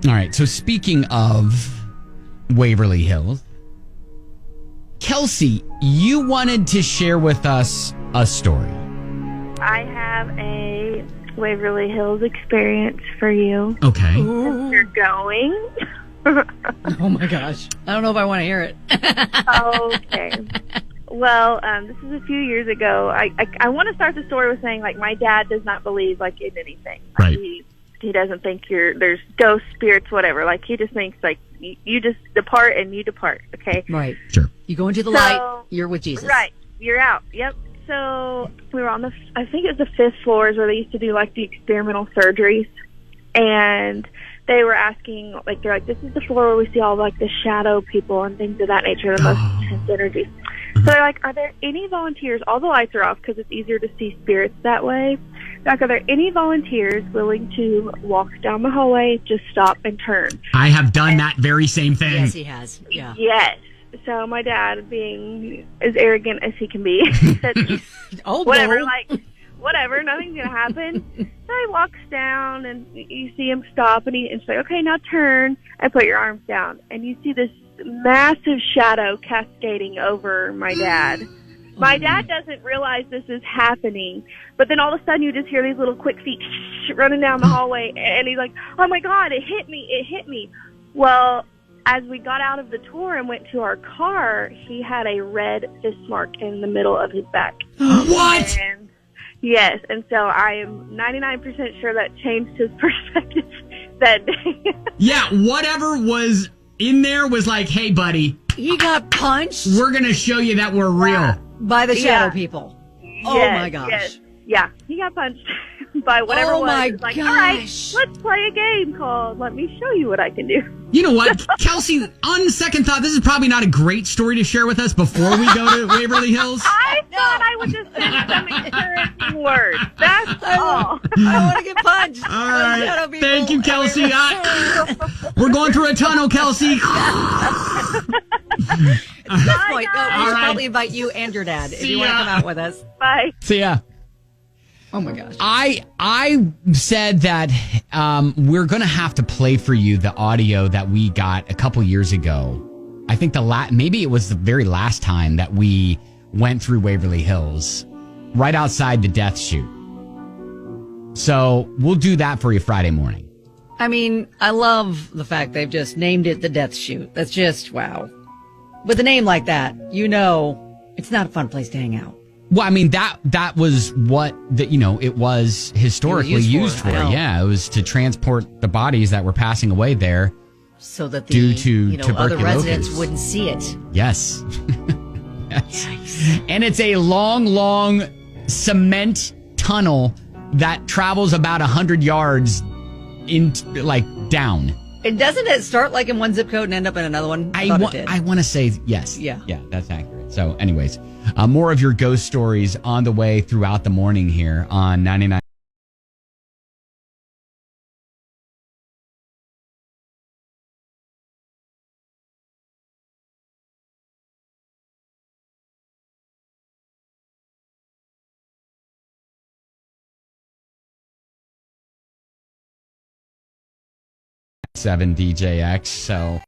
All right. So speaking of Waverly Hills, Kelsey, you wanted to share with us a story. I have a Waverly Hills experience for you. Okay. If you're going. Oh my gosh. I don't know if I want to hear it. Okay. Well, this is a few years ago. I want to start the story with saying, like, my dad does not believe, like, in anything. Right. He doesn't think there's ghosts, spirits, whatever. Like, he just thinks, like, you just depart and you depart, okay? Right. Sure. You go into the light, you're with Jesus. Right. You're out. Yep. So we were on I think it was the 5th floors where they used to do, like, the experimental surgeries. And they were asking, like, they're like, this is the floor where we see all, like, the shadow people and things of that nature, the most intense energies. So they're like, are there any volunteers? All the lights are off because it's easier to see spirits that way. Like, are there any volunteers willing to walk down the hallway, just stop and turn? I have done that very same thing. Yes, he has. Yeah. Yes. So my dad, being as arrogant as he can be, said, whatever, whatever, nothing's going to happen. So he walks down, and you see him stop, and he's like, okay, now turn and put your arms down. And you see this massive shadow cascading over my dad. My dad doesn't realize this is happening, but then all of a sudden you just hear these little quick feet running down the hallway, and he's like, oh my God, it hit me. Well, as we got out of the tour and went to our car, he had a red fist mark in the middle of his back. What? And yes, and so I am 99% sure that changed his perspective that day. Yeah, whatever was in there was like, hey, buddy. He got punched? We're going to show you that we're real. By the shadow people. Oh, Yes, my gosh. yes. Yeah, he got punched by whatever it was. my It's like, gosh. all right, let's play a game called Let Me Show You What I Can Do. You know what, Kelsey, on second thought, this is probably not a great story to share with us before we go to Waverly Hills. I thought I would just send some encouraging words. That's all. I want to get punched. All right. Thank you, Kelsey. We're going through a tunnel, Kelsey. At this point, we All should right. probably invite you and your dad if See you want to ya. come out with us. Bye. See ya. Oh my gosh. I said that we're going to have to play for you the audio that we got a couple years ago. I think maybe it was the very last time that we went through Waverly Hills, right outside the death chute. So we'll do that for you Friday morning. I mean, I love the fact they've just named it the Death Chute. That's just, wow. With a name like that, you know, it's not a fun place to hang out. Well, I mean, that was what it was historically used for. Yeah, it was to transport the bodies that were passing away there. So that due to other tuberculosis. residents wouldn't see it. Yes. Yes. And it's a long, long cement tunnel that travels about 100 yards down. And doesn't it start like in one zip code and end up in another one? I want to say yes. Yeah. Yeah, that's accurate. So anyways, more of your ghost stories on the way throughout the morning here on 99. Seven DJX. So